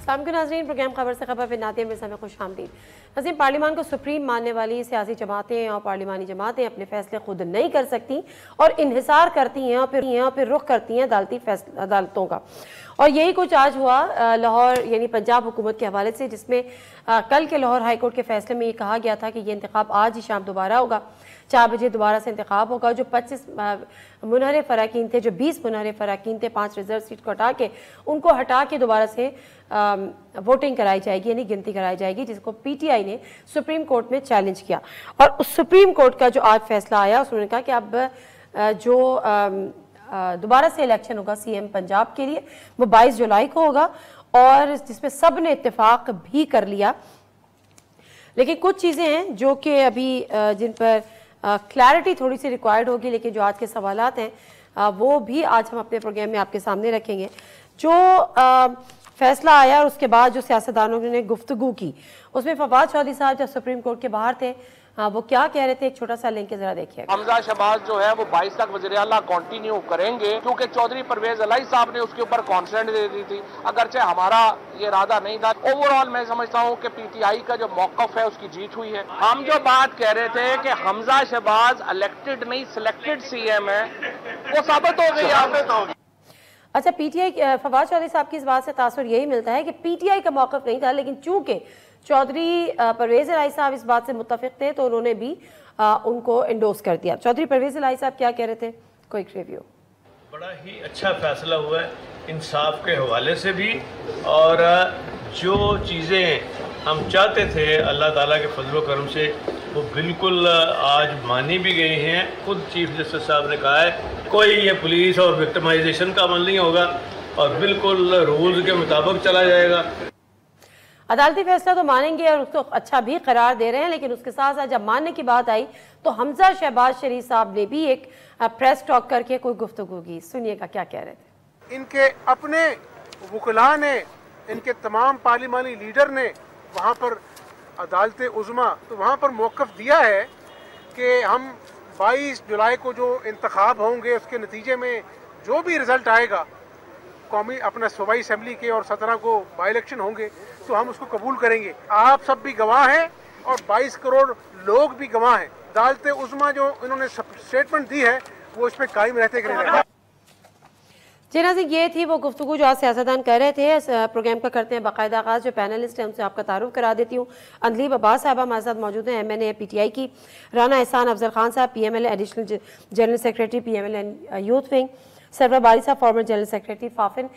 अस्सलाम वालेकुम नाज़रीन, प्रोग्राम खबर से खबर में नादिया मिर्ज़ा में खुशामदीद। नाज़रीन, पार्लियामान को सुप्रीम मानने वाली सियासी जमातें और पार्लिमानी जमातें अपने फैसले खुद नहीं कर सकती और इन्हिसार करती हैं और फिर रुख करती हैं अदालतों का। और यही कुछ आज हुआ लाहौर यानी पंजाब हुकूमत के हवाले से, जिसमें कल के लाहौर हाई कोर्ट के फैसले में ये कहा गया था कि ये इंतखाब आज ही शाम दोबारा होगा, 4 बजे दोबारा से इंतखाब होगा। जो 25 मुनहरे फराकीन थे, जो 20 मुनहरे फराकीन थे 5 रिजर्व सीट को हटा के, उनको हटा के दोबारा से वोटिंग कराई जाएगी, यानी गिनती कराई जाएगी, जिसको पीटीआई ने सुप्रीम कोर्ट में चैलेंज किया। और उस सुप्रीम कोर्ट का जो आज फैसला आया, उसने कहा कि अब जो दोबारा से इलेक्शन होगा सीएम पंजाब के लिए, वो 22 जुलाई को होगा, और जिसमें सब ने इत्तेफाक भी कर लिया। लेकिन कुछ चीज़ें हैं जो कि अभी जिन पर क्लैरिटी थोड़ी सी रिक्वायर्ड होगी, लेकिन जो आज के सवालात हैं वो भी आज हम अपने प्रोग्राम में आपके सामने रखेंगे। जो फैसला आया और उसके बाद जो सियासतदानों ने गुफ्तगू की, उसमें फवाद चौधरी साहब जब सुप्रीम कोर्ट के बाहर थे, वो क्या कह रहे थे, एक छोटा सा लिंक जरा देखिए। हमजा शहबाज जो है वो 22 तक वज़ीर आला कंटिन्यू करेंगे, क्योंकि चौधरी परवेज अलाई साहब ने उसके ऊपर कॉन्फिडेंस दे दी थी, अगरचे हमारा ये इरादा नहीं था। ओवरऑल मैं समझता हूँ कि पीटीआई का जो मौकफ है उसकी जीत हुई है। हम जो बात कह रहे थे कि हमजा शहबाज इलेक्टेड नहीं सिलेक्टेड सीएम है, वो साबित हो गई। अच्छा, पीटीआई फवाद चौधरी साहब की इस बात से तासुर यही मिलता है कि पीटीआई का मौकफ नहीं था, लेकिन चूंकि चौधरी परवेज अलाई साहब इस बात से मुत्तफिक थे तो उन्होंने भी उनको एंडोर्स कर दिया। चौधरी परवेज अलाई साहब क्या कह रहे थे, कोई रिव्यू। बड़ा ही अच्छा फैसला हुआ है इंसाफ के हवाले से भी, और जो चीज़ें हम चाहते थे अल्लाह ताला के फजल करम से वो बिल्कुल आज मानी भी गई हैं। खुद चीफ जस्टिस साहब ने कहा है कोई ये पुलिस और विक्टिमाइजेशन का अमल नहीं होगा और बिल्कुल रूल्स के मुताबिक चला जाएगा। अदालती फैसला तो मानेंगे और उसको अच्छा भी करार दे रहे हैं, लेकिन उसके साथ साथ जब मानने की बात आई तो हमजा शहबाज शरीफ साहब ने भी एक प्रेस टॉक करके कोई गुफ्तगू की। सुनिएगा क्या कह रहे थे। इनके अपने वकला ने, इनके तमाम पार्लिमानी लीडर ने वहाँ पर अदालत उज़्मा तो वहाँ पर मौक़िफ़ दिया है कि हम 22 जुलाई को जो इंतखाब होंगे उसके नतीजे में जो भी रिज़ल्ट आएगा, कौमी अपना सूबाई असम्बली के और 17 को बाई इलेक्शन होंगे, तो हम उसको कबूल करेंगे। आप सब भी गवाह हैं और 22 करोड़ लोग भी गवाह हैं। अदालत उज़्मा जो इन्होंने स्टेटमेंट दी है वो इस पर कायम रहते करेंगे। जी नाज़रीन, ये थी वो गुफ्तगू जो आज सियासतदान कर रहे थे। इस प्रोग्राम का करते हैं बाकायदा आगाज़। जो पैनलिस्ट हैं उनसे आपका तारुफ करा देती हूँ। अंदलीब अब्बास साहबा हमारे साथ मौजूद हैं, MNA PTI की। राना एहसान अफजल खान साहब PMLA additional general secretary PMLA youth wing. Sarwar Bari साहब फॉर्मर जनरल सेक्रेटरी फाफिन।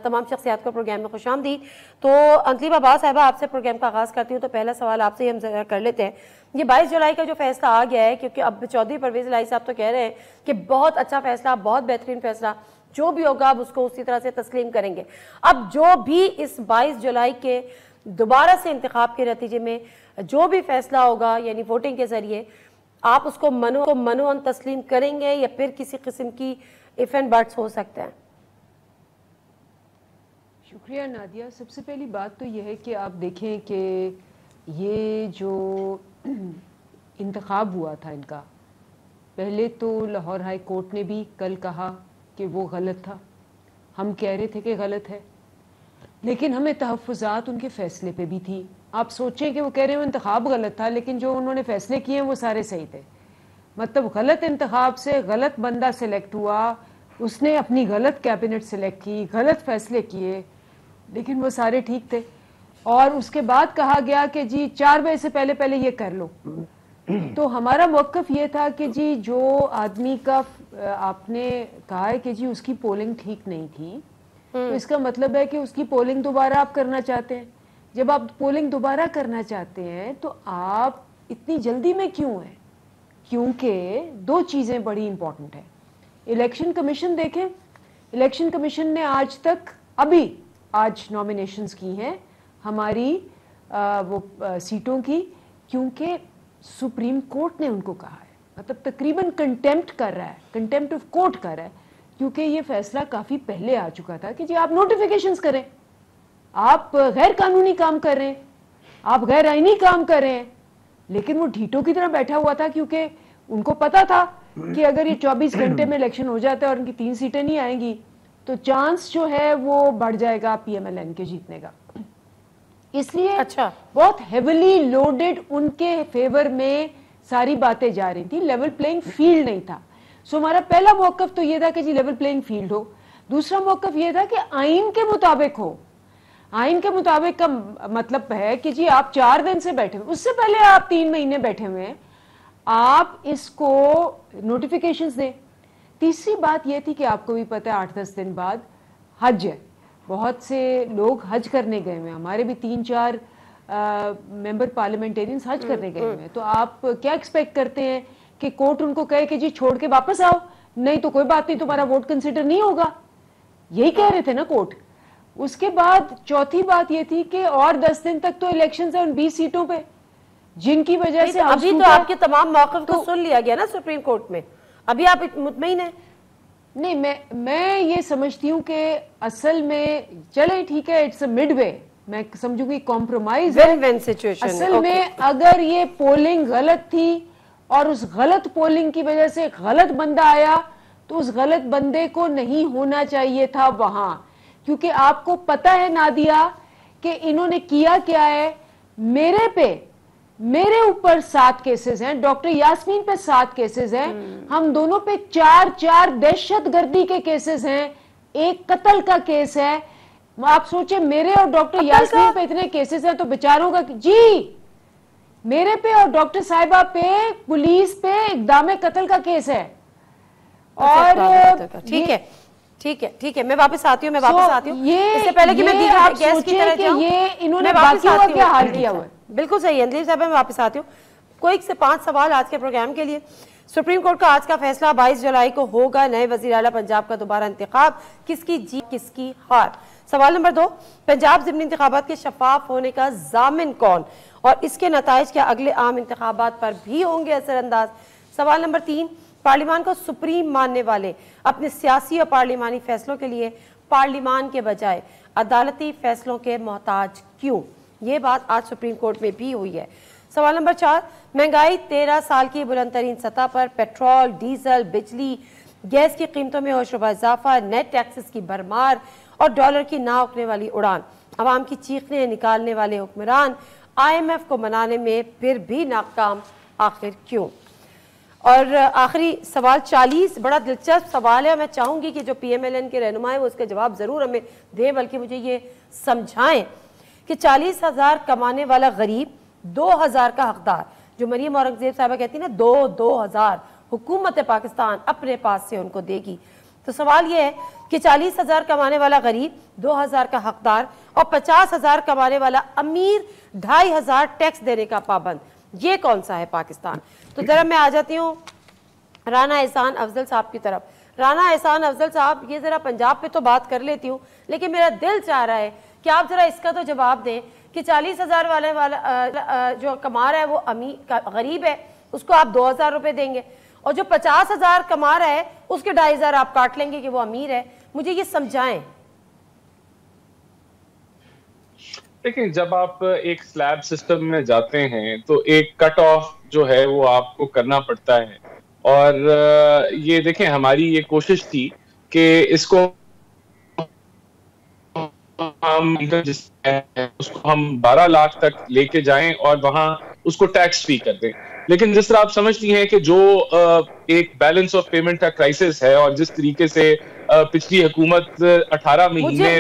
तमाम शख्सियात को प्रोग्राम में खुशामदीद। तो अंदलीब अब्बास साहबा, आपसे प्रोग्राम का आगाज़ करती हूँ। तो पहला सवाल आपसे ही हम जरा कर लेते हैं। ये 22 जुलाई का जो फैसला आ गया है, क्योंकि अब चौधरी परवेज अलाई साहब तो कह रहे हैं कि बहुत अच्छा फैसला, बहुत बेहतरीन फैसला, जो भी होगा अब उसको उसी तरह से तस्लीम करेंगे। अब जो भी इस 22 जुलाई के दोबारा से इंतखाब के नतीजे में जो भी फैसला होगा, यानी वोटिंग के जरिए, आप उसको मनो तस्लीम करेंगे या फिर किसी किस्म की इफ एंड बट्स हो सकते हैं? शुक्रिया नादिया। सबसे पहली बात तो यह है कि आप देखें कि ये जो इंतखाब हुआ था इनका, पहले तो लाहौर हाई कोर्ट ने भी कल कहा कि वो गलत था, हम कह रहे थे कि गलत है, लेकिन हमें तहफ़्फ़ुज़ात उनके फ़ैसले पे भी थी। आप सोचें कि वो कह रहे हैं इंतखाब गलत था, लेकिन जो उन्होंने फ़ैसले किए हैं वो सारे सही थे। मतलब गलत इंतखाब से गलत बंदा सेलेक्ट हुआ, उसने अपनी गलत कैबिनेट सेलेक्ट की, गलत फ़ैसले किए, लेकिन वो सारे ठीक थे। और उसके बाद कहा गया कि जी 4 बजे से पहले पहले ये कर लो। तो हमारा मौक़िफ़ ये था कि जी जो आदमी का आपने कहा है कि जी उसकी पोलिंग ठीक नहीं थी, तो इसका मतलब है कि उसकी पोलिंग दोबारा आप करना चाहते हैं। जब आप पोलिंग दोबारा करना चाहते हैं तो आप इतनी जल्दी में क्यों हैं? क्योंकि 2 चीज़ें बड़ी इंपॉर्टेंट है। इलेक्शन कमीशन देखें, इलेक्शन कमीशन ने आज तक आज नॉमिनेशंस की हैं हमारी सीटों की, क्योंकि सुप्रीम कोर्ट ने उनको कहा है। मतलब तकरीबन कंटेम्प्ट कर रहा है, कंटेम्प्ट ऑफ कोर्ट कर रहा है, क्योंकि ये फैसला काफ़ी पहले आ चुका था कि जी आप नोटिफिकेशंस करें, आप गैर कानूनी काम कर रहे हैं, आप गैर आईनी काम कर रहे हैं। लेकिन वो ढीठों की तरह बैठा हुआ था, क्योंकि उनको पता था कि अगर ये 24 घंटे में इलेक्शन हो जाता है और उनकी 3 सीटें नहीं आएंगी तो चांस जो है वो बढ़ जाएगा PMLN के जीतने का। इसलिए अच्छा, बहुत हेविली लोडेड उनके फेवर में सारी बातें जा रही थी, लेवल प्लेइंग फील्ड नहीं था। सो हमारा पहला मौकफ तो ये था कि जी लेवल प्लेइंग फील्ड हो। दूसरा मौकफ ये था कि आइन के मुताबिक हो। आइन के मुताबिक का मतलब है कि जी आप 4 दिन से बैठे हुए, उससे पहले आप 3 महीने बैठे हुए हैं, आप इसको नोटिफिकेशंस दें। तीसरी बात यह थी कि आपको भी पता है 8-10 दिन बाद हज है, बहुत से लोग हज करने गए हुए हैं, हमारे भी 3-4 मेंबर पार्लियामेंटेरियंस हज करने गए हुए हैं। तो आप क्या एक्सपेक्ट करते हैं कि कोर्ट उनको कहे कि जी छोड़ के वापस आओ, नहीं तो कोई बात नहीं, तुम्हारा वोट कंसिडर नहीं होगा, यही कह रहे थे ना कोर्ट। उसके बाद चौथी बात ये थी कि और 10 दिन तक तो इलेक्शंस है उन 20 सीटों पे, जिनकी वजह से अभी तो आपके तमाम मौक़िफ़ को सुन लिया गया ना सुप्रीम कोर्ट में, अभी आप मुतमईन हैं? नहीं, मैं ये समझती हूँ कि असल में चले ठीक है, इट्स अ मिडवे, मैं समझूंगी कॉम्प्रोमाइज है, विन-विन सिचुएशन। असल में अगर ये पोलिंग गलत थी और उस गलत पोलिंग की वजह से गलत बंदा आया तो उस गलत बंदे को नहीं होना चाहिए था वहां, क्योंकि आपको पता है नादिया कि इन्होंने किया क्या है। मेरे ऊपर 7 केसेस हैं, डॉक्टर यास्मीन पे 7 केसेस हैं, हम दोनों पे 4 दहशतगर्दी के केसेस हैं, 1 कत्ल का केस है। आप सोचे मेरे और डॉक्टर यास्मीन पे इतने केसेस हैं तो बेचारों का, जी मेरे पे और डॉक्टर साहिबा पे पुलिस पे इक़दाम कत्ल का केस है। और ठीक है, मैं वापस आती हूँ, इससे पहले कि मैं गैस की तरह जाऊं, ये इन्होंने बाकियों का क्या हाल किया हुआ है। बिल्कुल सही है अंजलि साहब, मैं वापस आती हूँ। कोई से 5 सवाल आज के प्रोग्राम के लिए। सुप्रीम कोर्ट का आज का फैसला, 22 जुलाई को होगा नए वजीर आला पंजाब का दोबारा इंतखाब, किसकी जीत किसकी हार। सवाल नंबर 2, पंजाब ज़िमनी इंतखाबात के शफाफ होने का जामिन कौन और इसके नताइज क्या अगले आम इंतखाबात पर भी होंगे असरअंदाज। सवाल नंबर 3, पार्लिमान को सुप्रीम मानने वाले अपने सियासी और पार्लिमानी फैसलों के लिए पार्लिमान के बजाय अदालती फैसलों के मोहताज क्यों, ये बात आज सुप्रीम कोर्ट में भी हुई है। सवाल नंबर 4, महंगाई 13 साल की बुलंद तरीन सतह पर, पेट्रोल, डीजल, बिजली, गैस की कीमतों में होशरुबा इजाफा, नेट टैक्सेस की भरमार और डॉलर की ना उठने वाली उड़ान, अवाम की चीखने निकालने वाले हुक्मरान IMF को मनाने में फिर भी नाकाम, आखिर क्यों। और आखिरी सवाल 40, बड़ा दिलचस्प सवाल है, मैं चाहूंगी कि जो PMLN के रहनुमा है वो उसका जवाब जरूर हमें दें, बल्कि मुझे ये समझाएं कि 40,000 कमाने वाला गरीब 2,000 का हकदार, जो मरियम औरंगजेब साहबा कहती है ना 2,000 हुकूमत पाकिस्तान अपने पास से उनको देगी। तो सवाल ये है कि 40,000 कमाने वाला गरीब 2,000 का हकदार और 50,000 कमाने वाला अमीर 2,500 टैक्स देने का पाबंद, ये कौन सा है पाकिस्तान। तो जरा मैं आ जाती हूँ राना एहसान अफजल साहब की तरफ। राना एहसान अफजल साहब, ये जरा पंजाब पे तो बात कर लेती हूँ, लेकिन मेरा दिल चाह रहा है कि आप जरा इसका तो जवाब दें कि 40,000 वाला जो कमा रहा है वो गरीब है, उसको आप 2,000 रुपये देंगे, और जो 50,000 कमा रहा है उसके 2,500 आप काट लेंगे कि वो अमीर है। मुझे ये समझाएं। देखिए, जब आप एक स्लैब सिस्टम में जाते हैं तो एक कट ऑफ जो है वो आपको करना पड़ता है, और ये देखें हमारी ये कोशिश थी कि इसको हम उसको हम 12 लाख तक लेके जाएं और वहां उसको टैक्स फ्री कर दें। लेकिन जिस तरह आप समझती हैं कि जो एक बैलेंस ऑफ पेमेंट का क्राइसिस है, और जिस तरीके से पिछली हुकूमत 18 महीने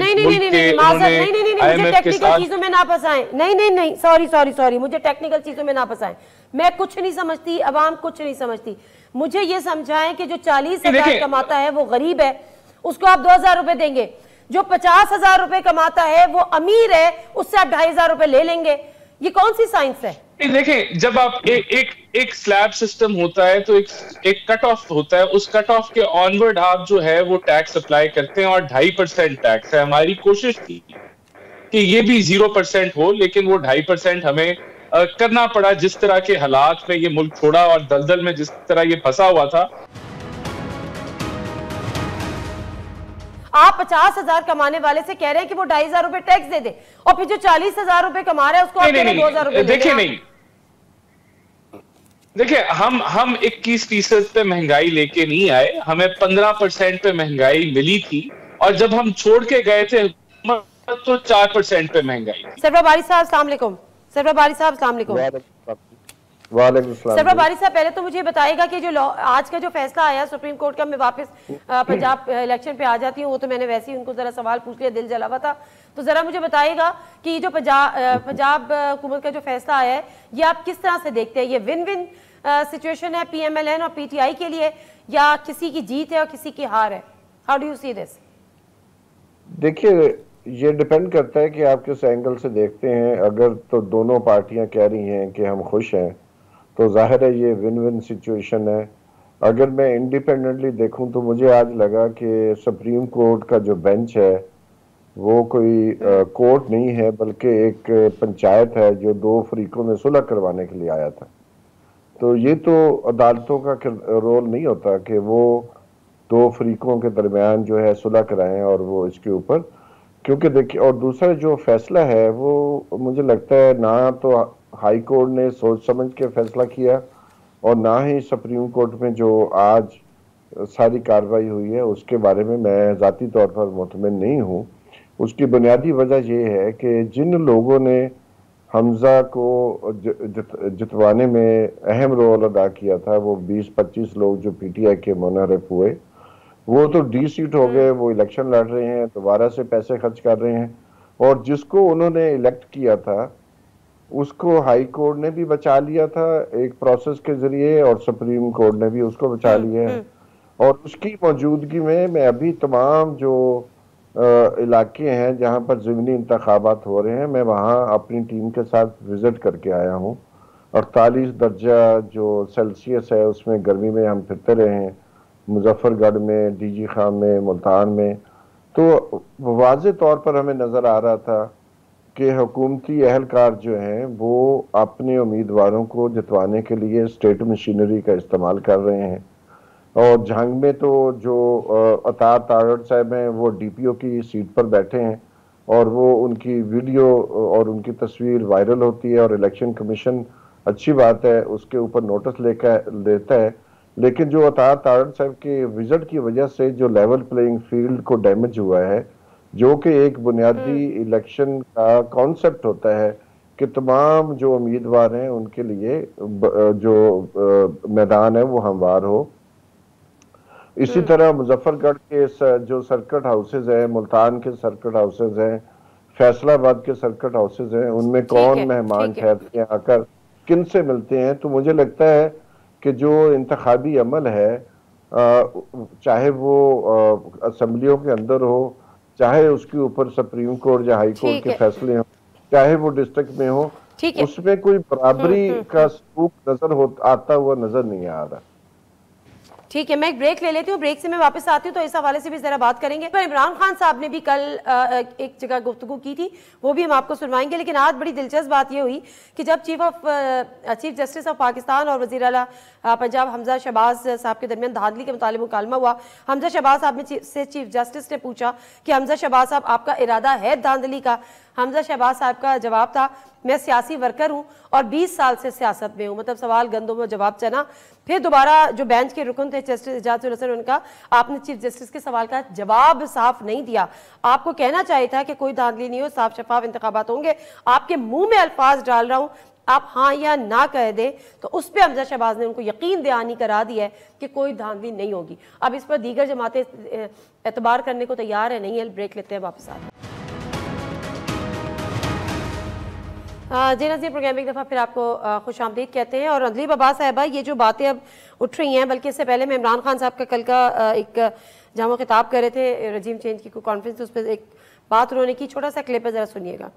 टेक्निकल चीजों में ना फंसाएं, नहीं, सॉरी, मुझे टेक्निकल चीजों में ना फंसाएं, मैं कुछ नहीं समझती, अवाम कुछ नहीं समझती। मुझे ये समझाएं कि जो 40,000 कमाता है वो गरीब है, उसको आप 2,000 रुपए देंगे, जो 50,000 रुपए कमाता है वो अमीर है, उससे आप 2,500 रुपए ले लेंगे, ये कौन सी साइंस है। देखें, जब आप एक स्लैब सिस्टम होता है तो एक कट ऑफ होता है, उस कट ऑफ के ऑनवर्ड आप जो है वो टैक्स अप्लाई करते हैं, और 2.5% टैक्स है। हमारी कोशिश थी कि ये भी 0% हो, लेकिन वो 2.5% हमें करना पड़ा, जिस तरह के हालात में ये मुल्क छोड़ा और दलदल में जिस तरह ये फंसा हुआ था। आप 50,000 कमाने वाले से कह रहे हैं कि वो 2,500 रुपए टैक्स दे दे, और फिर जो 40,000 रुपए कमा रहा है उसको आप 2,000 रुपए देखिए, नहीं, देखिए, हम 21% पे महंगाई लेके नहीं आए, हमें 15% पे महंगाई मिली थी, और जब हम छोड़ के गए थे तो 4% पे महंगाई। सरवर बारी साहब अस्सलाम वालेकुम। सरवर बारी साहब अस्सलाम वालेकुम। वालेकुम सलाम। सरवर बारी साहब, पहले तो मुझे बताइएगा कि जो आज का जो फैसला आया सुप्रीम कोर्ट का, मैं वापस पंजाब इलेक्शन पे आ जाती हूँ, वो तो मैंने वैसे ही उनको जरा सवाल पूछ लिया, दिल जला हुआ था, तो जरा मुझे बताइएगा कि ये जो पंजाब हुकूमत का जो फैसला आया है, ये आप किस तरह से देखते हैं? ये विन विन सिचुएशन है PMLN और PTI के लिए, या किसी की जीत है और किसी की हार है? How do you see this? देखिए, ये डिपेंड करता है कि आप किस एंगल से देखते हैं। अगर तो दोनों पार्टियां कह रही हैं कि हम खुश हैं, तो जाहिर है ये विन विन सिचुएशन है। अगर मैं इंडिपेंडेंटली देखूं तो मुझे आज लगा कि सुप्रीम कोर्ट का जो बेंच है वो कोई कोर्ट नहीं है, बल्कि एक पंचायत है जो दो फरीकों में सुलह करवाने के लिए आया था। तो ये तो अदालतों का रोल नहीं होता कि वो दो फरीकों के दरमियान जो है सुलह कराएं और वो इसके ऊपर, क्योंकि देखिए, और दूसरा जो फैसला है वो मुझे लगता है ना तो हाई कोर्ट ने सोच समझ के फैसला किया और ना ही सुप्रीम कोर्ट में जो आज सारी कार्रवाई हुई है उसके बारे में मैं ज़ाती तौर पर मुतमिन नहीं हूँ। उसकी बुनियादी वजह ये है कि जिन लोगों ने हमजा को जितवाने में अहम रोल अदा किया था, वो 20-25 लोग जो PTI के मुनहरफ हुए, वो तो डी सीट हो गए, वो इलेक्शन लड़ रहे हैं, दोबारा से पैसे खर्च कर रहे हैं, और जिसको उन्होंने इलेक्ट किया था उसको हाई कोर्ट ने भी बचा लिया था एक प्रोसेस के जरिए, और सुप्रीम कोर्ट ने भी उसको बचा लिया है। और उसकी मौजूदगी में मैं अभी तमाम जो इलाके हैं जहां पर ज़मीनी इंतखाबात हो रहे हैं, मैं वहां अपनी टीम के साथ विजिट करके आया हूं। 48 दर्जा जो सेल्सियस है उसमें गर्मी में हम फिरते रहे हैं, मुजफ्फरगढ़ में, DG खान में, मुल्तान में। तो वाज़े तौर पर हमें नज़र आ रहा था कि हुकूमती अहलकार जो हैं वो अपने उम्मीदवारों को जितवाने के लिए स्टेट मशीनरी का इस्तेमाल कर रहे हैं। और जंग में तो जो अतार तारड़ साहब हैं वो DPO की सीट पर बैठे हैं और वो उनकी वीडियो और उनकी तस्वीर वायरल होती है, और इलेक्शन कमीशन अच्छी बात है उसके ऊपर नोटिस लेता है। लेकिन जो अतार तारड़ साहब के विजिट की वजह से जो लेवल प्लेइंग फील्ड को डैमेज हुआ है, जो कि एक बुनियादी इलेक्शन का कॉन्सेप्ट होता है कि तमाम जो उम्मीदवार हैं उनके लिए जो मैदान है वो हमवार हो। इसी तरह मुजफ्फरगढ़ के जो सर्किट हाउसेज हैं, मुल्तान के सर्किट हाउसेज हैं, फैसलाबाद के सर्किट हाउसेज हैं, उनमें कौन मेहमान ठहरते हैं, आकर किन से मिलते हैं। तो मुझे लगता है कि जो इंतखाबी अमल है, चाहे वो असम्बलियों के अंदर हो, चाहे उसके ऊपर सुप्रीम कोर्ट या हाई कोर्ट के फैसले हो, चाहे वो डिस्ट्रिक्ट में हो, उसमें कोई बराबरी का सबूत आता हुआ नजर नहीं आ रहा। ठीक है, मैं एक ब्रेक ले लेती हूँ, ब्रेक से मैं वापस आती हूँ तो इस हवाले से भी जरा बात करेंगे। पर इमरान खान साहब ने भी कल एक जगह गुफ्तगू की थी, वो भी हम आपको सुनवाएंगे। लेकिन आज बड़ी दिलचस्प बात ये हुई कि जब चीफ जस्टिस ऑफ पाकिस्तान और वज़ीर आला पंजाब हमजा शहबाज साहब के दरमियान धांधली के मुतालिक मुकालमा हुआ, हमजा शहबाज साहब से चीफ जस्टिस ने पूछा कि हमजा शहबाज साहब आपका इरादा है धांधली का? हमजा शहबाज साहब का जवाब था, मैं सियासी वर्कर हूं और 20 साल से सियासत में हूं। मतलब सवाल गंदों में जवाब चना। फिर दोबारा जो बेंच के रुकन थे जस्टिस एजाजुल हसन, उनका आपने चीफ जस्टिस के सवाल का जवाब साफ नहीं दिया। आपको कहना चाहिए था कि कोई धांधली नहीं हो, साफ शफाफ इंतखाबात होंगे। आपके मुंह में अल्फाज डाल रहा हूं, आप हाँ या ना कह दे, तो उस पर हमजा शहबाज ने उनको यकीन दहानी करा दी है कि कोई धांधली नहीं होगी। अब इस पर दीगर जमातें एतबार करने को तैयार है नहीं है। ब्रेक लेते हैं, वापस आते हैं। जी नज़ीर, प्रोग्राम एक दफ़ा फिर आपको खुश आमदीद कहते हैं। और अंजलि बाबा साहिबा, ये जो बातें अब उठ रही हैं, बल्कि इससे पहले मैं इमरान खान साहब का कल का एक जहाँ वो खिताब कर रहे थे रजीम चेंज की कॉन्फ्रेंस, उस पर एक बात उन्होंने की, छोटा सा क्लिप है, ज़रा सुनिएगा।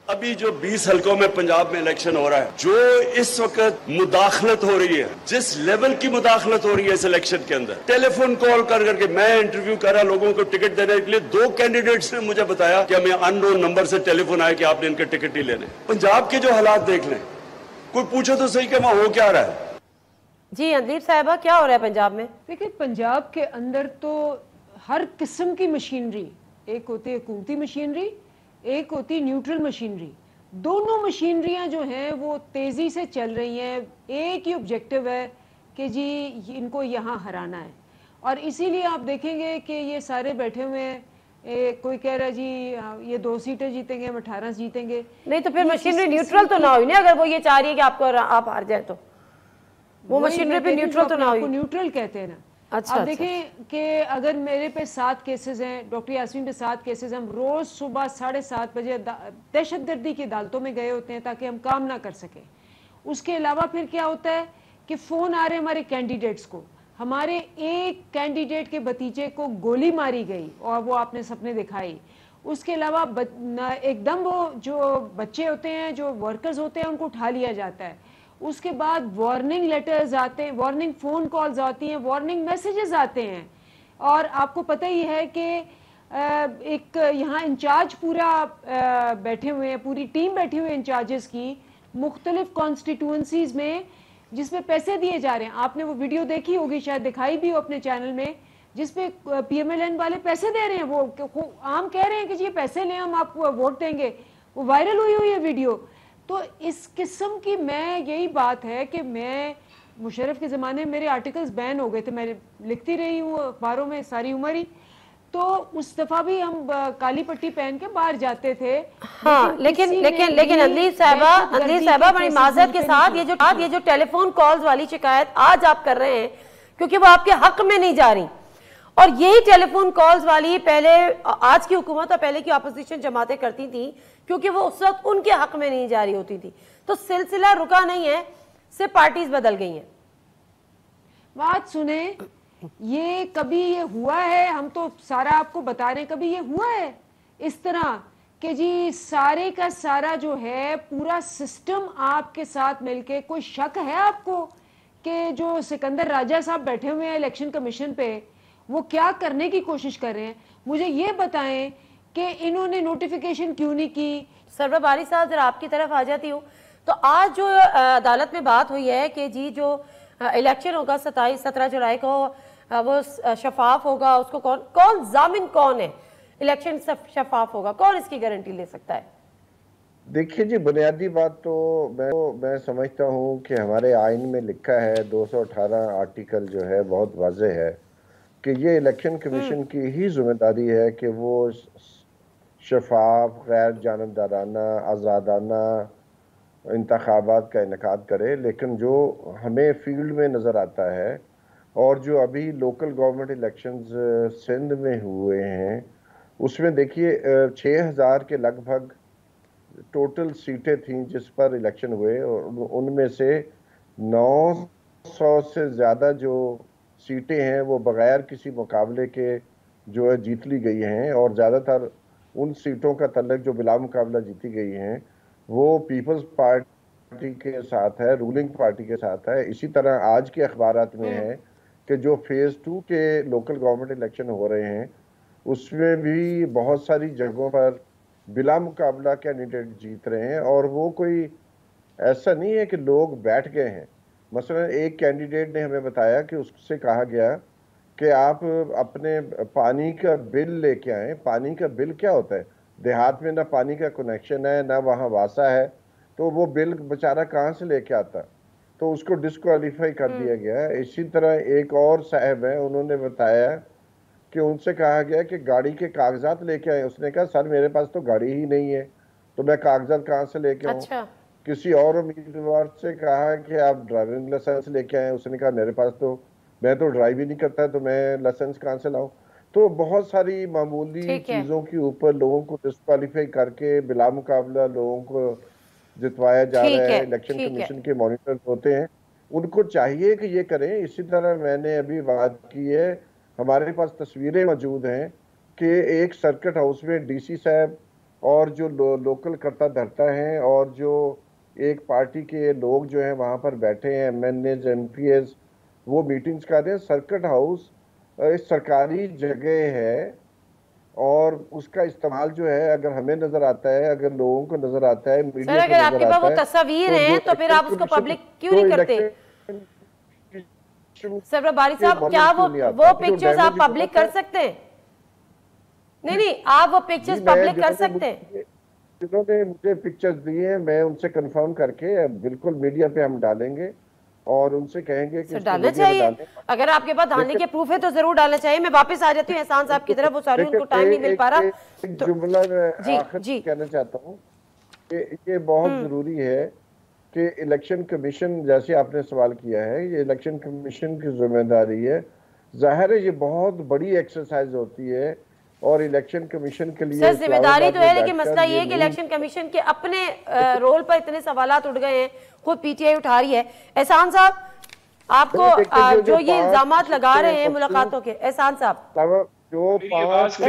अभी जो 20 हलकों में पंजाब में इलेक्शन हो रहा है, जो इस वक्त मुदाखलत हो रही है, जिस लेवल की मुदाखलत हो रही है इस इलेक्शन के अंदर, टेलीफोन कॉल कर करके मैं इंटरव्यू कर रहा लोगों को टिकट देने के लिए, 2 कैंडिडेट्स ने मुझे बताया कि हमें अननोन नंबर से टेलीफोन आया कि आपने इनके टिकट ही लेने। पंजाब के जो हालात देख लें, कोई पूछो तो सही कि वहां हो क्या रहा है। जी अंदीप साहिबा, क्या हो रहा है पंजाब में? देखिए, पंजाब के अंदर तो हर किस्म की मशीनरी, एक होती है हुकूमती मशीनरी, एक होती न्यूट्रल मशीनरी। दोनों मशीनरियां जो हैं वो तेजी से चल रही हैं। एक ही ऑब्जेक्टिव है कि जी इनको यहाँ हराना है। और इसीलिए आप देखेंगे कि ये सारे बैठे हुए हैं, कोई कह रहा है जी ये 2 सीटें जीतेंगे, हम 18 जीतेंगे। नहीं तो फिर मशीनरी न्यूट्रल तो ना हुई ना, अगर वो ये चाह रही है कि आपको आप हार जाए तो वो मशीनरी पे न्यूट्रल तो ना हुई। न्यूट्रल कहते हैं ना। अच्छा, आप देखें कि अगर मेरे पे 7 केसेस हैं, डॉक्टर यास्मीन पे 7 केसेस, हम रोज सुबह 7:30 बजे दहशतगर्दी की अदालतों में गए होते हैं ताकि हम काम ना कर सकें। उसके अलावा फिर क्या होता है कि फ़ोन आ रहे हमारे कैंडिडेट्स को, हमारे एक कैंडिडेट के भतीजे को गोली मारी गई और वो आपने सपने दिखाई। उसके अलावा एकदम वो जो बच्चे होते हैं, जो वर्कर्स होते हैं, उनको उठा लिया जाता है। उसके बाद वार्निंग लेटर्स आते हैं, वार्निंग फ़ोन कॉल्स आती हैं, वार्निंग मैसेजेस आते हैं। और आपको पता ही है कि एक यहाँ इंचार्ज पूरा बैठे हुए हैं, पूरी टीम बैठी हुई है इंचार्जेस की मुख्तलिफ कॉन्स्टिट्यूंसीज में, जिसमें पैसे दिए जा रहे हैं। आपने वो वीडियो देखी होगी, शायद दिखाई भी हो अपने चैनल में, जिसपे PMLN वाले पैसे दे रहे हैं। वो आम कह रहे हैं कि जी पैसे लें, हम आपको वोट देंगे। वो वायरल हुई है वीडियो। तो इस किस्म की, मैं यही बात है कि मैं मुशर्रफ के ज़माने में मेरे आर्टिकल्स बैन हो गए थे, मैं लिखती रही हूँ अखबारों में सारी उम्र ही। तो उस दफ़ा भी हम काली पट्टी पहन के बाहर जाते थे। हाँ, लेकिन अंदील साहबा बड़ी माजरत के साथ ये जो टेलीफोन कॉल्स वाली शिकायत आज आप कर रहे हैं, क्योंकि वो आपके हक में नहीं जा रही, और यही टेलीफोन कॉल्स वाली पहले आज की हुकूमत और पहले की अपोजिशन जमातें करती थी, क्योंकि वो उस वक्त उनके हक में नहीं जारी होती थी। तो सिलसिला रुका नहीं है, सिर्फ पार्टीज बदल गई हैं। बात सुने, ये कभी ये हुआ है, हम तो सारा आपको बता रहे हैं, कभी ये हुआ है इस तरह कि जी सारे का सारा जो है पूरा सिस्टम आपके साथ मिलके, कोई शक है आपको कि जो सिकंदर राजा साहब बैठे हुए हैं इलेक्शन कमीशन पे, वो क्या करने की कोशिश कर रहे हैं? मुझे ये बताएं कि इन्होंने नोटिफिकेशन क्यों नहीं की? सरवर बारी साहब, जरा आपकी तरफ आ जाती हूँ। तो आज जो अदालत में बात हुई है कि जी जो इलेक्शन होगा 17 जुलाई को, वो शफाफ होगा, उसको कौन जामिन कौन है इलेक्शन शफाफ होगा, कौन इसकी गारंटी ले सकता है? देखिए जी, बुनियादी बात तो मैं समझता हूँ कि हमारे आइन में लिखा है, 218 आर्टिकल जो है बहुत वाज़ेह है कि ये इलेक्शन कमीशन की ही जिम्मेदारी है कि वो शफाफ, गैर जानबदाराना, आज़ादाना इंतखाबात का इनेकाद करे। लेकिन जो हमें फील्ड में नज़र आता है और जो अभी लोकल गवर्नमेंट इलेक्शंस सिंध में हुए हैं, उसमें देखिए 6000 के लगभग टोटल सीटें थीं जिस पर इलेक्शन हुए, और उनमें से 900 से ज़्यादा जो सीटें हैं वो बग़ैर किसी मुकाबले के जो है जीत ली गई हैं, और ज़्यादातर उन सीटों का तल्लुक जो बिला मुकाबला जीती गई हैं वो पीपल्स पार्टी के साथ है, रूलिंग पार्टी के साथ है। इसी तरह आज के अखबारात में है कि जो फेज़ 2 के लोकल गवर्नमेंट इलेक्शन हो रहे हैं उसमें भी बहुत सारी जगहों पर बिला मुकाबला कैंडिडेट जीत रहे हैं, और वो कोई ऐसा नहीं है कि लोग बैठ गए हैं। मसलन एक कैंडिडेट ने हमें बताया कि उससे कहा गया कि आप अपने पानी का बिल लेके आएँ। पानी का बिल क्या होता है? देहात में ना पानी का कनेक्शन है, ना वहाँ वासा है, तो वो बिल बेचारा कहाँ से लेके आता? तो उसको डिस्क्वालीफाई कर दिया गया। इसी तरह एक और साहब हैं, उन्होंने बताया कि उनसे कहा गया कि गाड़ी के कागजात लेके आए। उसने कहा सर मेरे पास तो गाड़ी ही नहीं है, तो मैं कागजात कहाँ से लेके आऊँ? अच्छा। किसी और उम्मीदवार से कहा कि आप ड्राइविंग लाइसेंस लेके आए, उसने कहा मेरे पास तो, मैं तो ड्राइव ही नहीं करता, तो मैं लाइसेंस कहाँ से लाऊं? तो बहुत सारी मामूली चीज़ों के ऊपर लोगों को डिस्क्वालीफाई करके बिला मुकाबला लोगों को जितवाया जा रहा है। इलेक्शन कमीशन के मॉनिटर होते हैं, उनको चाहिए कि ये करें। इसी तरह मैंने अभी बात की है, हमारे पास तस्वीरें मौजूद हैं कि एक सर्किट हाउस में डीसी साहब और जो लोकल करता धरता हैं और जो एक पार्टी के लोग जो हैं वहाँ पर बैठे हैं, MNAs, MPs, वो मीटिंग्स कर रहे हैं। सर्किट हाउस एक सरकारी जगह है और उसका इस्तेमाल जो है अगर हमें नजर आता है, अगर लोगों को नजर आता है, मीडिया को अगर आपके पास वो तस्वीर हैं तो फिर आप उसको पब्लिक क्यों नहीं करते? सरवर बारी साहब, क्या वो पिक्चर्स आप पब्लिक कर सकते हैं? नहीं, आप वो पिक्चर्स पब्लिक कर सकते हैं? जिन्होंने मुझे पिक्चर्स दिए हैं मैं उनसे कंफर्म करके बिल्कुल मीडिया पे हम डालेंगे और उनसे कहेंगे कि डालना चाहिए। अगर आपके पास डालने के प्रूफ है तो जरूर डालना चाहिए। मैं वापस आ जाती हूँ एहसान साहब की तरफ, वो सारी उनको टाइम नहीं मिल पा रहा। एक जुमला मैं आखिर कहना चाहता हूँ कि ये बहुत जरूरी है कि इलेक्शन कमीशन, जैसे आपने सवाल किया है, ये इलेक्शन कमीशन की जिम्मेदारी है। जाहिर है ये बहुत बड़ी एक्सरसाइज होती है और इलेक्शन कमीशन के लिए जिम्मेदारी तो है, लेकिन मसला ये है कि इलेक्शन कमीशन के अपने रोल पर इतने सवालात उठ गए हैं, खुद पीटीआई उठा रही है। एहसान साहब आपको जो ये इल्जामात लगा रहे हैं मुलाकातों के, एहसान साहब जो 5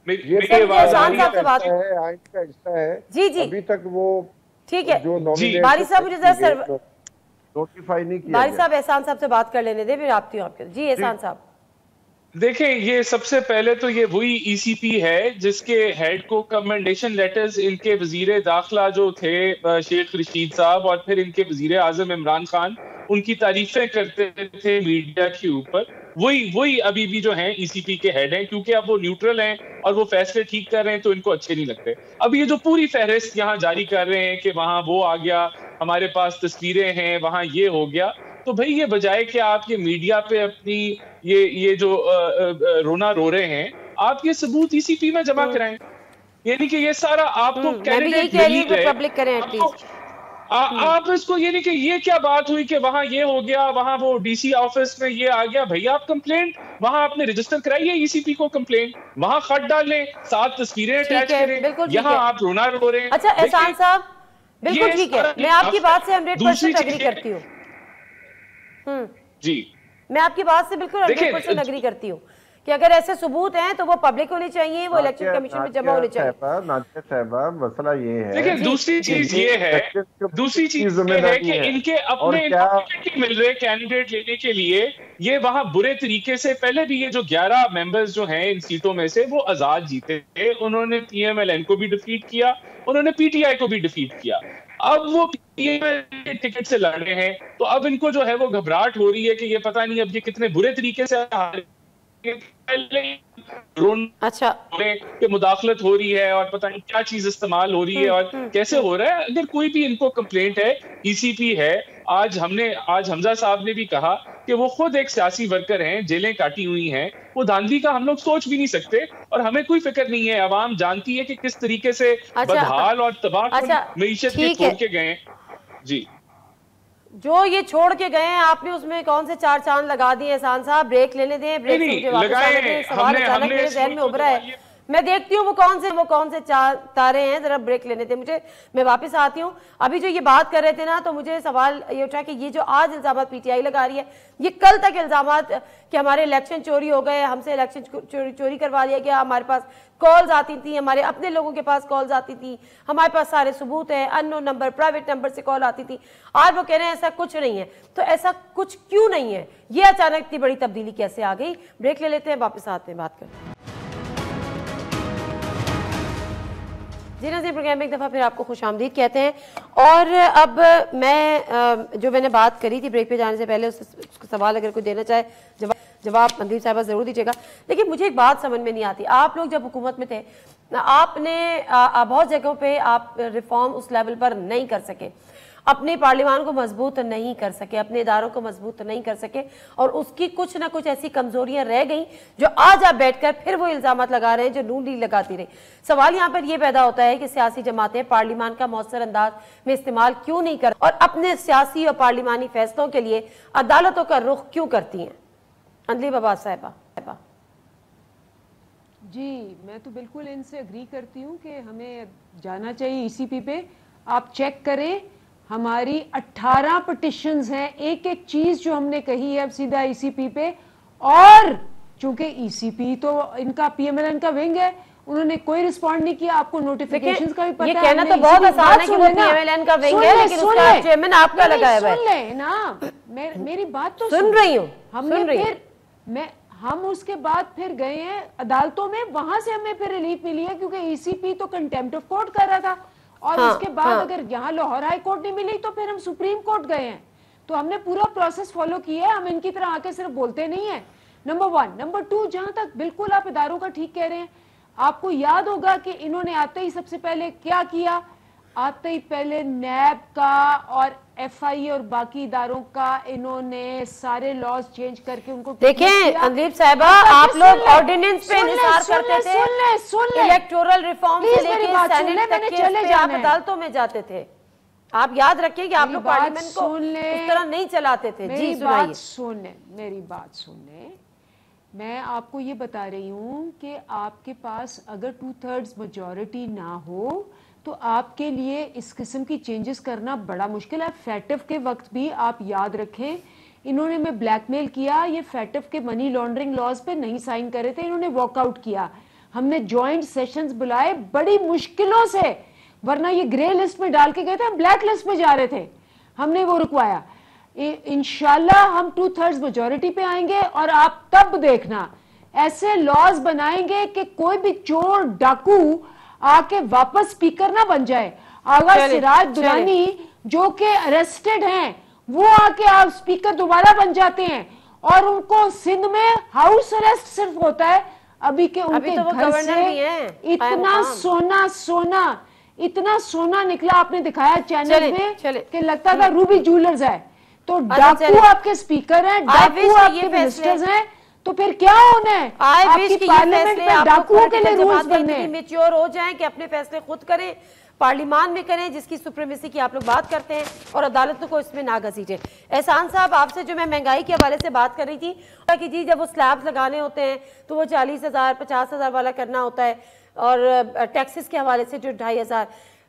एहसान साहब से बात है आइन का हिस्सा है जी जी, अभी तक वो ठीक है। जो बारी साहब मुझे जरा नोटिफाई नहीं किया। बारी साहब एहसान साहब से बात कर लेने दे, फिर आपकी आपके। जी एहसान साहब देखें, ये सबसे पहले तो ये वही ईसीपी है जिसके हेड को कमेंडेशन लेटर्स इनके वजीर दाखिला जो थे शेख रशीद साहब और फिर इनके वजीर आजम इमरान खान उनकी तारीफें करते थे मीडिया के ऊपर, वही अभी भी जो हैं ईसीपी के हेड हैं, क्योंकि अब वो न्यूट्रल हैं और वो फैसले ठीक कर रहे हैं तो इनको अच्छे नहीं लगते। अब ये जो पूरी फहरिस्त यहाँ जारी कर रहे हैं कि वहां वो आ गया, हमारे पास तस्वीरें हैं, वहां ये हो गया, तो भाई ये बजाय कि आप ये मीडिया पे अपनी ये जो रोना रो रहे हैं, आप ये सबूत ईसीपी में जमा कराएं। यानी कि ये सारा आपको कैंडिडेट पब्लिक करें एटलीस्ट। आप इसको ये नहीं कि ये क्या बात हुई कि वहां ये हो गया, वहां वो डीसी ऑफिस में ये आ गया। भैया आप कंप्लेंट वहां आपने रजिस्टर कराइए ईसीपी को कंप्लेंट, वहां खत डालें, 7 तस्वीरें अटैच करें, यहाँ आप रोना रो रहे हैं। अच्छा एहसान साहब बिल्कुल ठीक है, मैं आपकी बात से 100% एग्री करती हूँ। जी मैं आपकी बात से बिल्कुल 100% एग्री करती हूँ कि अगर ऐसे सबूत हैं तो वो पब्लिक होनी चाहिए, वो इलेक्शन कमीशन में जमा होने चाहिए। मसला ये है, देखिए दूसरी चीज ये है कि इनके अपने मिल रहे कैंडिडेट लेने के लिए ये वहां बुरे तरीके से, पहले भी ये जो 11 मेंबर्स जो हैं इन सीटों में से वो आजाद जीते थे, उन्होंने पीएमएलएन को भी डिफीट किया, उन्होंने पीटीआई को भी डिफीट किया। अब वो पीएमएल टिकट से लड़ रहे हैं, तो अब इनको जो है वो घबराहट हो रही है कि ये पता नहीं अब ये कितने बुरे तरीके से अच्छा कि मुदाखलत हो रही है और पता नहीं क्या चीज इस्तेमाल हो रही है और कैसे हो रहा है। अगर कोई भी इनको कंप्लेंट है, ईसीपी है, आज हमजा साहब ने भी कहा कि वो खुद एक सियासी वर्कर हैं, जेलें काटी हुई हैं, वो धांधली का हम लोग सोच भी नहीं सकते और हमें कोई फिक्र नहीं है। अवाम जानती है कि किस तरीके से बदहाल और तबाह मईशत के छोड़ के गए। जी जो ये छोड़ के गए हैं आपने उसमें कौन से 4 चांद लगा दिए। एहसान साहब ब्रेक लेने दें, ब्रेक से वापस आने दें। सवाल अचानक मेरे जहन में उभरा है, मैं देखती हूँ वो कौन से तारे हैं, जरा ब्रेक लेने थे मुझे, मैं वापस आती हूँ। अभी जो ये बात कर रहे थे ना, तो मुझे सवाल ये उठा कि ये जो आज इल्जाम पीटीआई लगा रही है, ये कल तक इल्जाम कि हमारे इलेक्शन चोरी हो गए, हमसे इलेक्शन चोरी करवा लिया गया, हमारे पास कॉल्स आती थी, हमारे अपने लोगों के पास कॉल्स आती थी, हमारे पास सारे सबूत हैं, अननोन नंबर, प्राइवेट नंबर से कॉल आती थी। आज वो कह रहे हैं ऐसा कुछ नहीं है, तो ऐसा कुछ क्यों नहीं है? ये अचानक इतनी बड़ी तब्दीली कैसे आ गई? ब्रेक ले लेते हैं, वापस आते हैं, बात करते हैं। जी नाज़रीन, प्रोग्राम में एक दफ़ा फिर आपको खुशामदीद कहते हैं। और अब मैं जो मैंने बात करी थी ब्रेक पे जाने से पहले, उसका सवाल अगर कोई देना चाहे जवाब मंदीप साहिबा ज़रूर दीजिएगा। लेकिन मुझे एक बात समझ में नहीं आती, आप लोग जब हुकूमत में थे, आपने बहुत जगहों पे आप रिफॉर्म उस लेवल पर नहीं कर सके, अपने पार्लियामान को मजबूत नहीं कर सके, अपने इदारों को मजबूत नहीं कर सके, और उसकी कुछ ना कुछ ऐसी कमजोरियां रह गई जो आज आप बैठकर फिर वो इल्जामात लगा रहे हैं जो नून लीग लगाती रही। सवाल यहाँ पर यह पैदा होता है कि सियासी जमातें पार्लियामान का मौसर अंदाज में इस्तेमाल क्यों नहीं कर और अपने सियासी और पार्लियामानी फैसलों के लिए अदालतों का रुख क्यों करती हैं? अंजलि बाबा साहिबा। जी मैं तो बिल्कुल इनसे एग्री करती हूँ कि हमें जाना चाहिए ईसीपी पे। आप चेक करें, हमारी 18 पिटिशंस हैं, एक एक चीज जो हमने कही है अब सीधा ईसीपी पे। और चूंकि ईसीपी तो इनका पीएमएलएन का विंग है, उन्होंने कोई रिस्पॉन्ड नहीं किया। आपको नोटिफिकेशंस का भी पता है। ये कहना तो बहुत आसान है कि वो पीएमएलएन का विंग है, लेकिन उसका चेयरमैन आपका लगाया हुआ है। सुन ले ना, मेरी बात तो सुन रही हूँ। हम उसके बाद फिर गए हैं अदालतों में, वहां से हमें फिर रिलीफ मिली है क्योंकि ईसीपी तो कंटेम्प्ट ऑफ कोर्ट कर रहा था। और उसके बाद अगर यहाँ लाहौर हाई कोर्ट नहीं मिली तो फिर हम सुप्रीम कोर्ट गए हैं। तो हमने पूरा प्रोसेस फॉलो किया है, हम इनकी तरह आके सिर्फ बोलते नहीं है। नंबर 1। नंबर 2, जहां तक बिल्कुल आप इदारों का ठीक कह रहे हैं, आपको याद होगा कि इन्होंने आते ही सबसे पहले क्या किया? आते ही पहले नैब का और FI और बाकी इदारों का इन्होंने सारे लॉज चेंज करके उनको देखें अंदीप साहिबा, आप लोग ऑर्डिनेंस पे इंतजार करते थे, इलेक्टोरल रिफॉर्म से लेकर सेनेट तक के आप अदालतों में जाते थे। आप याद रखिए कि आप लोग पार्लियामेंट को इस तरह नहीं चलाते थे। जी सुनाइए। मेरी बात सुनने, मैं आपको ये बता रही हूँ कि आपके पास अगर 2/3 मेजॉरिटी ना हो तो आपके लिए इस किस्म की चेंजेस करना बड़ा मुश्किल है। फैटिफ के वक्त भी आप याद रखें, इन्होंने में ब्लैकमेल किया, ये फैटिफ के मनी लॉन्ड्रिंग लॉज पे नहीं साइन करे थे, इन्होंने वॉकआउट किया। हमने जॉइंट सेशंस बुलाए बड़ी मुश्किलों से, वरना ये ग्रे लिस्ट में डाल के गए थे, हम ब्लैक लिस्ट में जा रहे थे, हमने वो रुकवाया। इंशाल्लाह हम 2/3 मेजॉरिटी पे आएंगे और आप तब देखना ऐसे लॉज बनाएंगे कि कोई भी चोर डाकू आके वापस स्पीकर ना बन जाए। आगा सिराज दुरानी जो कि अरेस्टेड हैं, वो आके आप स्पीकर दोबारा बन जाते हैं और उनको सिंध में हाउस अरेस्ट सिर्फ होता है। अभी के उनके घर से इतना सोना निकला, आपने दिखाया चैनल में कि लगता था रूबी ज्वेलर्स है। तो डाकू आपके स्पीकर हैं, डाकू आपके मिनिस्टर्स हैं, तो फिर क्या होना है? आपकी पार्लियामेंट में डाकुओं के लिए रूल्स बनने, मैच्योर हो जाएं कि अपने फैसले खुद करें, पार्लियामान में करें जिसकी सुप्रीमेसी की आप लोग बात करते हैं, और अदालतों को इसमें ना घसीटे। एहसान साहब, आपसे जो मैं महंगाई के हवाले से बात कर रही थी कि जी जब वो स्लैब्स लगाने होते हैं तो वो 40,000 50,000 वाला करना होता है, और टैक्सेस के हवाले से जो 2,500।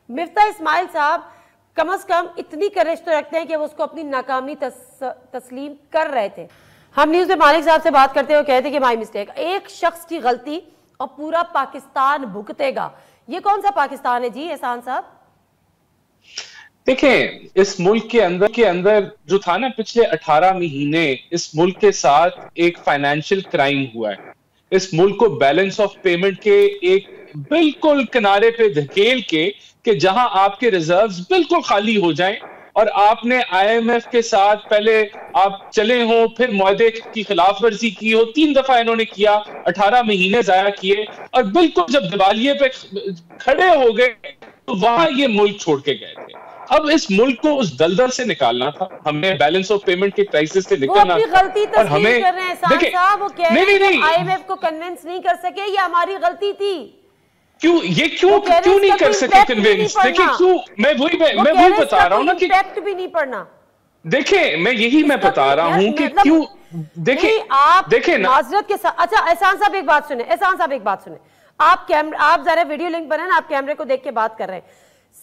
मिफ्ता इस्माइल साहब कम से कम इतनी करेज तो रखते हैं कि वो उसको अपनी नाकामी तस्लीम कर रहे थे। हम न्यूज़ में मालिक साहब से बात करते हुए कहते कि माई मिस्टेक, एक शख्स की गलती और पूरा पाकिस्तान भुगतेगा। ये कौन सा पाकिस्तान है जी एहसान साहब? देखें, इस मुल्क के अंदर जो था ना, पिछले 18 महीने इस मुल्क के साथ एक फाइनेंशियल क्राइम हुआ है। इस मुल्क को बैलेंस ऑफ पेमेंट के एक बिल्कुल किनारे पे धकेल के कि जहां आपके रिजर्व्स बिल्कुल खाली हो जाएं, और आपने IMF के साथ पहले आप चले हो, फिर मुआहदे की खिलाफ वर्जी की हो, 3 दफा इन्होंने किया, 18 महीने जाया किए, और बिल्कुल जब दिवालिये पे खड़े हो गए तो वहां ये मुल्क छोड़ के गए थे। अब इस मुल्क को उस दलदल से निकालना था, हमें बैलेंस ऑफ पेमेंट के क्राइसिस से निकलना था। और हमें देखिए IMF को कन्विंस नहीं कर सके, ये हमारी गलती थी। क्यों नहीं कर सके कन्विंस? देखिए क्यों, मैं वही बता रहा हूँ ना कि इम्पैक्ट भी नहीं पड़ना। देखिए मैं बता रहा हूँ कि क्यों। देखिए आप माजरत के साथ, अच्छा एहसान साहब एक बात सुने, आप जरा वीडियो लिंक पर है ना, आप कैमरे को देख के बात कर रहे हैं।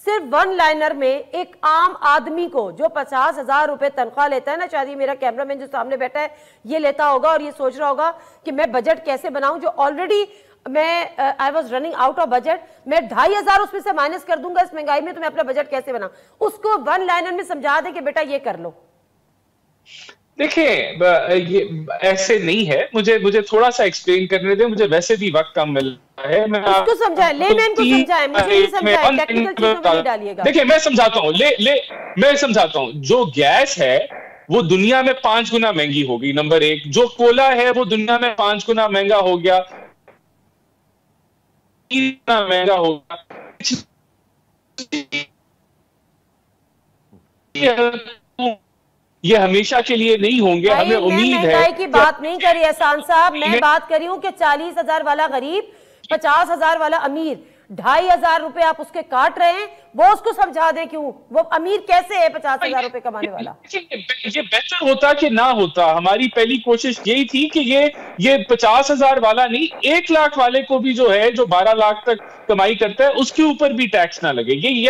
सिर्फ वन लाइनर में एक आम आदमी को जो 50,000 रुपए तनख्वाह लेता है ना, शायद ये मेरा कैमरामैन जो सामने बैठा है ये लेता होगा और ये सोच रहा होगा कि मैं बजट कैसे बनाऊं, जो ऑलरेडी मैं I was running out of budget, मैं 2,500 उसमें से माइनस कर दूंगा इस महंगाई में, तो मैं अपना बजट कैसे बनाऊं? उसको वन लाइनर में समझा दे कि बेटा ये कर लो। देखिए ये ऐसे नहीं है, मुझे थोड़ा सा एक्सप्लेन करने दें, मुझे वैसे भी वक्त कम मिल रहा है। मैं उसको समझाएं, लेमैन को समझाएं, मुझे नहीं समझाएं, टेक्निकल चीजों में नहीं डालिएगा। देखिए मैं समझाता हूं, जो गैस है वो दुनिया में 5 गुना महंगी होगी, नंबर 1। जो कोला है वो दुनिया में 5 गुना महंगा हो गया, 3 गुना महंगा होगा। ये हमेशा के लिए नहीं होंगे, हमें उम्मीद है। महंगाई की बात नहीं करी एहसान साहब, मैं बात करी हूं कि 40,000 वाला गरीब, 50,000 वाला अमीर, 2,500 रुपए आप उसके काट रहे हैं, वो उसको समझा दे क्यों, वो अमीर कैसे है 50,000 रुपए कमाने वाला। ये बेहतर होता कि ना होता। हमारी पहली कोशिश यही थी कि ये 50,000 वाला नहीं, 1 लाख वाले को भी जो है, जो 12 लाख तक कमाई करता है, उसके ऊपर भी टैक्स ना लगे। ये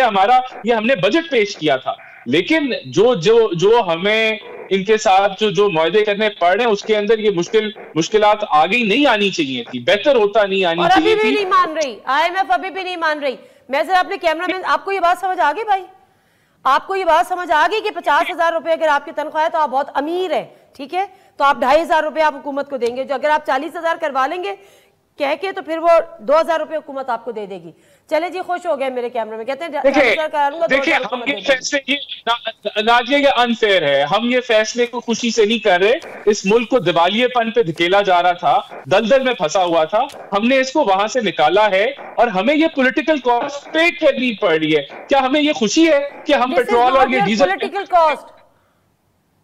हमने बजट पेश किया था। लेकिन जो हमें इनके साथ जो मुआहदे करने पड़ रहे हैं, उसके अंदर ये मुश्किलात आगे नहीं आनी चाहिए थी, बेहतर होता नहीं आनी चाहिए थी। अभी भी नहीं मान रही IMF, अभी भी नहीं मान रही। मैं जरा अपने कैमरामैन, आपको ये बात समझ आ गई भाई? आपको ये बात समझ आ गई कि 50,000 रुपए अगर आपकी तनख्वाह है तो आप बहुत अमीर है, ठीक है, तो आप 2,500 रुपए आप हुकूमत को देंगे। जो अगर आप 40,000 करवा लेंगे, कह के तो फिर वो 2000 रुपये हुकूमत आपको दे देगी। चले जी, खुश हो गए मेरे कैमरे में, कहते हैं देखिए हम ये फैसले, ये ये अनफेयर है। हम ये फैसले को खुशी से नहीं कर रहे। इस मुल्क को दिवालियेपन पे धकेला जा रहा था, दलदल में फंसा हुआ था, हमने इसको वहां से निकाला है और हमें ये पॉलिटिकल कॉस्ट पे करनी पड़ रही है। क्या हमें ये खुशी है कि हम पेट्रोल और ये diesel political cost?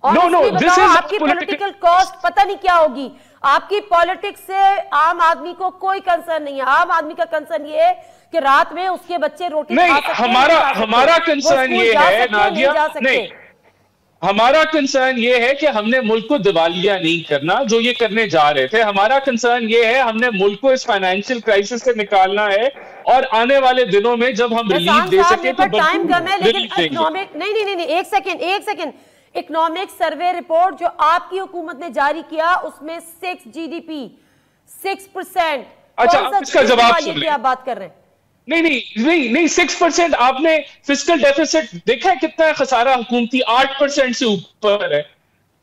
No this is आपकी पॉलिटिकल कॉस्ट पता नहीं क्या होगी। आपकी पॉलिटिक्स से आम आदमी को कोई कंसर्न नहीं है। आम आदमी का कंसर्न ये है कि रात में उसके बच्चे रोटी नहीं, खा सकते हैं, हमारा कंसर्न ये है नादिया, नहीं, हमारा कंसर्न ये है कि हमने मुल्क को दिवालिया नहीं करना जो ये करने जा रहे थे। हमारा कंसर्न ये है हमने मुल्क को इस फाइनेंशियल क्राइसिस से निकालना है और आने वाले दिनों में जब हम रिलीफ दे सके तो टाइम कम है। लेकिन इकोनॉमिक नहीं, एक सेकेंड, इकोनॉमिक सर्वे रिपोर्ट जो आपकी हुकूमत ने जारी किया उसमें 6 GDP 6%। अच्छा, इसका जवाब सुनिए, आप बात कर रहे हैं? नहीं 6%। आपने फिस्कल डेफिसिट देखा है कितना है? खसारा हुकूमती 8% से ऊपर है।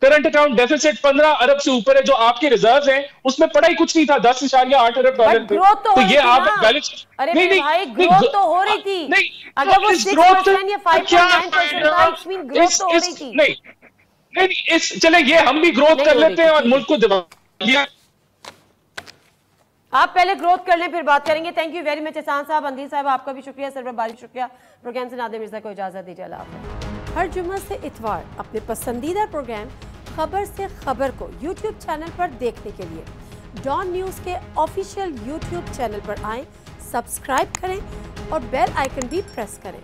करंट अकाउंट डेफिसिट 15 अरब से ऊपर है। जो आपके रिजर्व हैं उसमें पड़ा ही कुछ नहीं था, 10.8 अरब डॉलर थे। तो ये आप बैलेंस, नहीं भाई, ग्रोथ तो हो रही थी। अगर वो 6% या 5.9% ग्रोथ तो हो रही थी। नहीं, चले ये हम भी ग्रोथ कर लेते हैं और मुल्क को दिवालिया। आप पहले ग्रोथ कर लें फिर बात करेंगे। थैंक यू वेरी मच एहसान साहब, अंदील साहब, आपका भी शुक्रिया, सरवर बारी शुक्रिया। प्रोग्राम से नादिर मिर्जा को इजाजत दीजिए। अल्लाह हाफ़िज़। हर जुम्मा से इतवार अपने पसंदीदा प्रोग्राम खबर से खबर को यूट्यूब चैनल पर देखने के लिए डॉन न्यूज़ के ऑफिशियल यूट्यूब चैनल पर आएँ, सब्सक्राइब करें और बेल आइकन भी प्रेस करें।